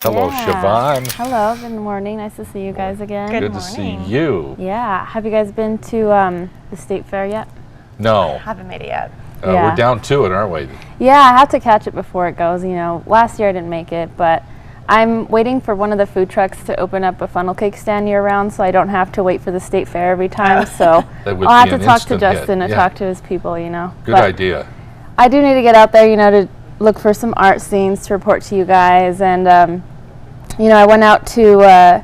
Hello, Yeah. Shavone. Hello, good morning. Nice to see you guys again. Good to see you. Yeah. Have you guys been to the state fair yet? No. Haven't made it yet. Yeah. We're down to it, aren't we? Yeah, I have to catch it before it goes. You know, last year I didn't make it, but I'm waiting for one of the food trucks to open up a funnel cake stand year-round, so I don't have to wait for the state fair every time. So I'll have to talk to Justin and talk to his people. You know. Good idea. I do need to get out there, you know, to look for some art scenes to report to you guys. And you know, I went out to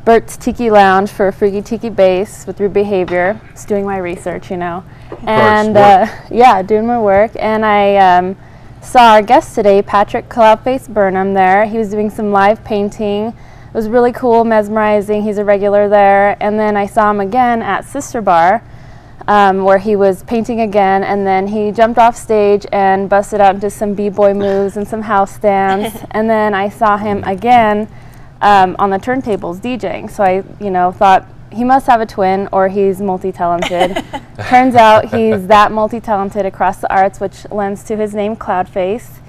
Bert's Tiki Lounge for a Freaky Tiki Bass with Rude Behavior. Just doing my research, you know. And yeah, doing my work. And I saw our guest today, Patrick Cloudface Burnham, there. He was doing some live painting. It was really cool, mesmerizing. He's a regular there. And then I saw him again at Sister Bar, where he was painting again, and then he jumped off stage and busted out into some b-boy moves and some house dance. And then I saw him again on the turntables DJing. So I, you know, thought he must have a twin or he's multi-talented. Turns out he's that multi-talented across the arts, which lends to his name, Cloudface.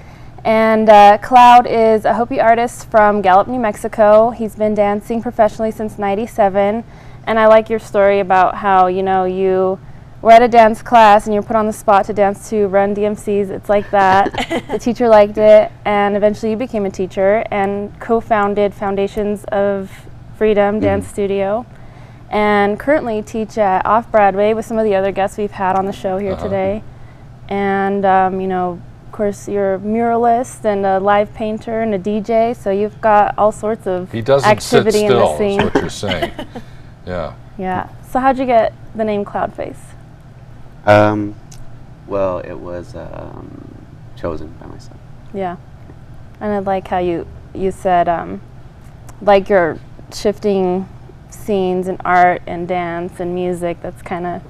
And Cloud is a Hopi artist from Gallup, New Mexico. He's been dancing professionally since '97. And I like your story about how, you know, you were at a dance class and you were put on the spot to dance to Run DMC's It's Like That. The teacher liked it, and eventually you became a teacher and co-founded Foundations of Freedom Dance Studio, and currently teach at Off-Broadway with some of the other guests we've had on the show here today. And, you know, of course, you're a muralist and a live painter and a DJ, so you've got all sorts of activity in the scene. Is what you're saying. Yeah. Yeah. So how'd you get the name Cloudface? Well, it was chosen by myself. Yeah. And I like how you said, like you're shifting scenes and art and dance and music. That's kind of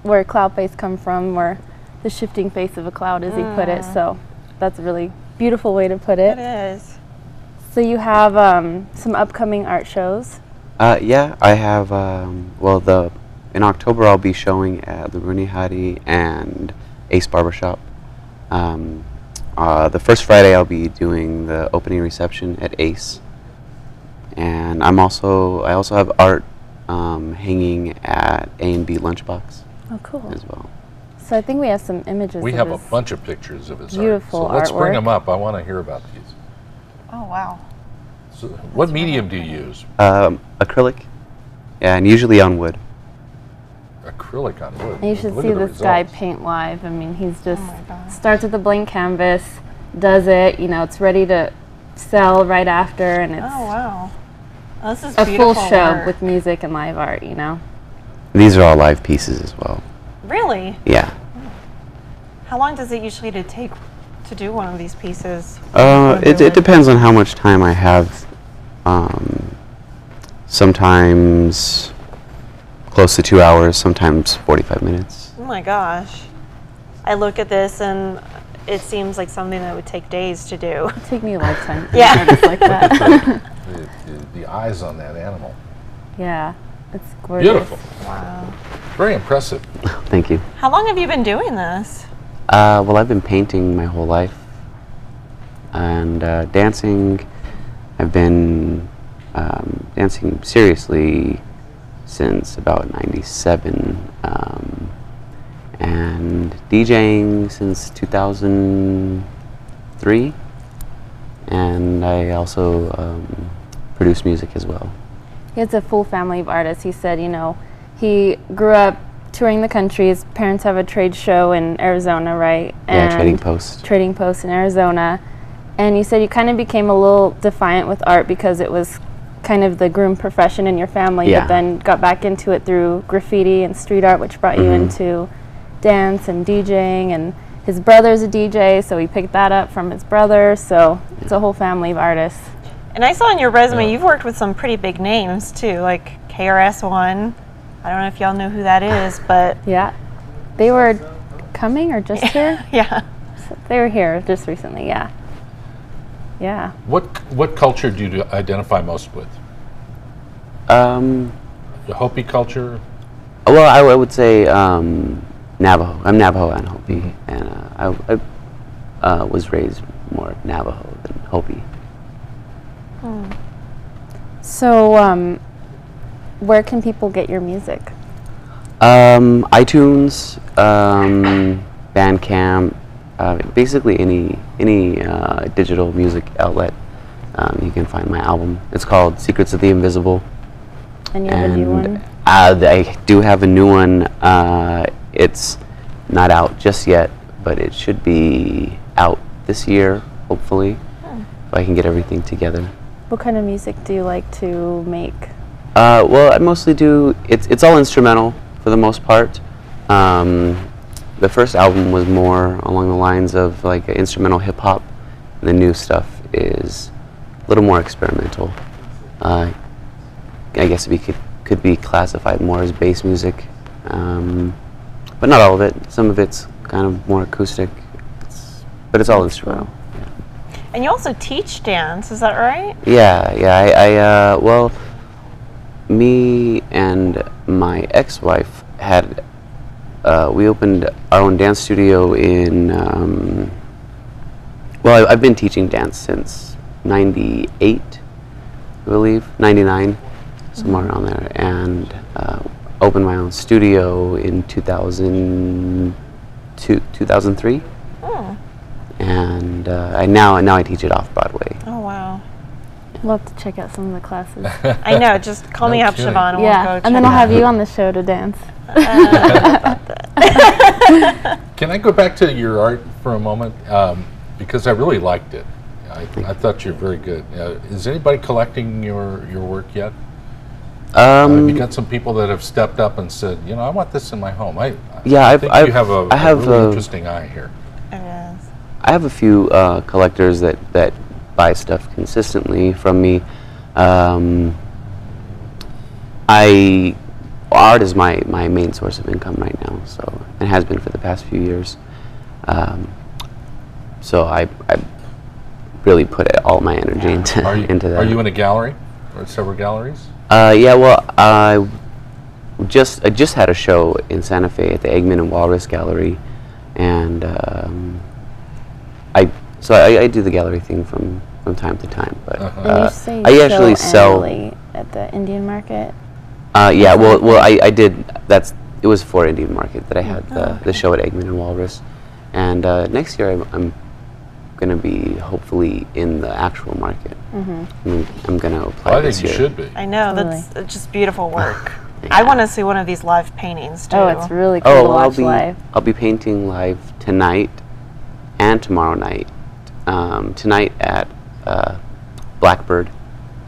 where Cloudface come from, where the shifting face of a cloud, as he put it. So that's a really beautiful way to put it. It is. So you have some upcoming art shows. Yeah, I have, well, in October I'll be showing at the Rooney Hattie and Ace Barbershop. The first Friday I'll be doing the opening reception at Ace. And I also have art hanging at A&B Lunchbox. Oh, cool. As well. So I think we have some images. We have a bunch of pictures of his beautiful art. So let's artwork. bring them up. I want to hear about these. Oh, wow. So what medium do you use? Acrylic. Yeah, and usually on wood. Acrylic on wood. And you should Look see at the this guy results. paint live. I mean, he's just starts with a blank canvas, does it, you know, it's ready to sell right after, and it's wow. Oh, this is a full beautiful show work. with music and live art, you know. These are all live pieces as well. Really? Yeah. How long does it usually take to do one of these pieces? It depends on how much time I have. Sometimes close to 2 hours, sometimes 45 minutes. Oh my gosh. I look at this and it seems like something that would take days to do. It'd take me a lifetime to Yeah. do artists like that. The eyes on that animal. Yeah, it's gorgeous. Beautiful. Wow. Very impressive. Thank you. How long have you been doing this? Well, I've been painting my whole life. And dancing, I've been dancing seriously since about '97. And DJing since 2003. And I also produce music as well. He has a full family of artists. He said, you know, he grew up touring the country. His parents have a trade show in Arizona, right? Yeah, Trading Post. Trading Post in Arizona. And you said you kind of became a little defiant with art because it was kind of the groom profession in your family, but then got back into it through graffiti and street art, which brought you into dance and DJing. And his brother's a DJ, so he picked that up from his brother. So it's a whole family of artists. And I saw on your resume you've worked with some pretty big names too, like KRS-One. I don't know if y'all know who that is, but yeah, they were coming or just here? Yeah. So they were here just recently, yeah. Yeah. What culture do you identify most with? The Hopi culture? Well, I would say Navajo. I'm Navajo and Hopi, and I was raised more Navajo than Hopi. So, where can people get your music? iTunes, Bandcamp, basically any digital music outlet. You can find my album. It's called Secrets of the Invisible. And you have a new one? I do have a new one. It's not out just yet, but it should be out this year, hopefully, if I can get everything together. What kind of music do you like to make? Well, I mostly do, it's all instrumental for the most part. The first album was more along the lines of like instrumental hip hop. The new stuff is a little more experimental. I guess it could be classified more as bass music, but not all of it. Some of it's kind of more acoustic, but it's all instrumental. Yeah. And you also teach dance, is that right? Yeah. Well, me and my ex-wife had we opened our own dance studio in. Well, I've been teaching dance since '98, I believe, '99, somewhere around there, and opened my own studio in 2003. And now I teach it off Broadway. Oh, wow. We'll have to check out some of the classes. I know, just call me up, kidding. Shavone, and Yeah, we'll go and then check I'll it have you on the show to dance. Can I go back to your art for a moment? Because I really liked it. I thought you were very good. Is anybody collecting your work yet? Have you got some people that have stepped up and said, you know, I want this in my home? I think you have a really interesting eye here. It is. I have a few collectors that buy stuff consistently from me. Art is my main source of income right now, so it has been for the past few years. So I really put all my energy into that. Are you in a gallery or several galleries? Yeah, well, I just had a show in Santa Fe at the Eggman and Walrus Gallery, and I do the gallery thing from time to time. But And you say I actually sell annually at the Indian market. Yeah, well, I did. It was for Indian Market that I had the show at Eggman and Walrus, and next year I'm going to be hopefully in the actual market. I'm going to apply I this think you year. should be. I know, Totally. that's just beautiful work. I want to see one of these live paintings, too. Oh, it's really cool to watch live. I'll be painting live tonight and tomorrow night. Tonight at Blackbird,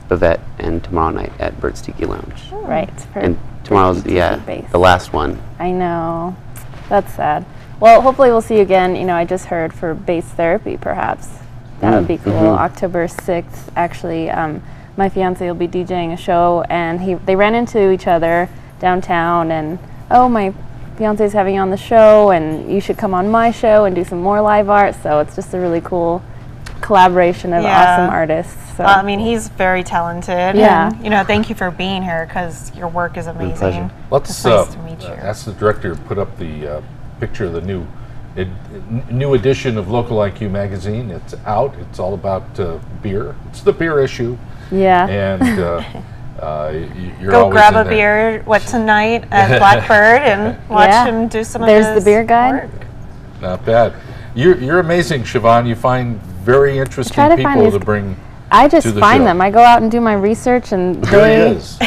Bavette, and tomorrow night at Bert's Tiki Lounge. Right. for And tomorrow's bass. the last one. I know. That's sad. Well, hopefully we'll see you again. You know, I just heard for bass therapy, perhaps. That would be cool. October 6th, actually, my fiance will be DJing a show, and they ran into each other downtown, and, oh, my fiance's having you on the show, and you should come on my show and do some more live art. So it's just a really cool collaboration of awesome artists. So. I mean, he's very talented. Yeah. And, you know, thank you for being here, because your work is amazing. pleasure. Let's It's nice to meet you. ask the director to put up the picture of the new edition of LocalIQ magazine. It's out. It's all about beer. It's the beer issue. Yeah. And you're Go always grab in a there. beer, tonight at Blackbird, and watch Yeah. him do some There's of the his beer guide. work. Not bad. You're amazing, Shavone. You find very interesting try to find people these to bring. I just to the find show. them. I go out and do my research, and There he is.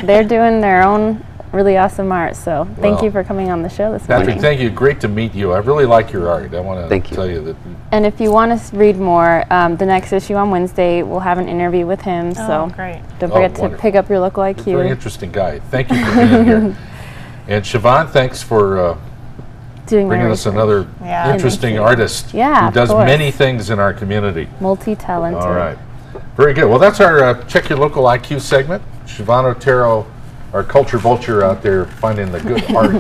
they're doing their own really awesome art. So thank Well, you for coming on the show this Patrick, morning. thank you. Great to meet you. I really like your art. I want Thank to you. tell you that. And if you want to read more, the next issue on Wednesday, we'll have an interview with him. Oh, So great. don't forget to wonderful. pick up your local Very IQ. interesting guy. Thank you for being here. And Shavone, thanks for Doing my bringing us research. another Yeah. interesting Thank you. artist Yeah, who of does course. many things in our community. Multi-talented. All right. Very good. Well, that's our Check Your Local IQ segment. Shavone Otero, our Culture Vulture out there finding the good art.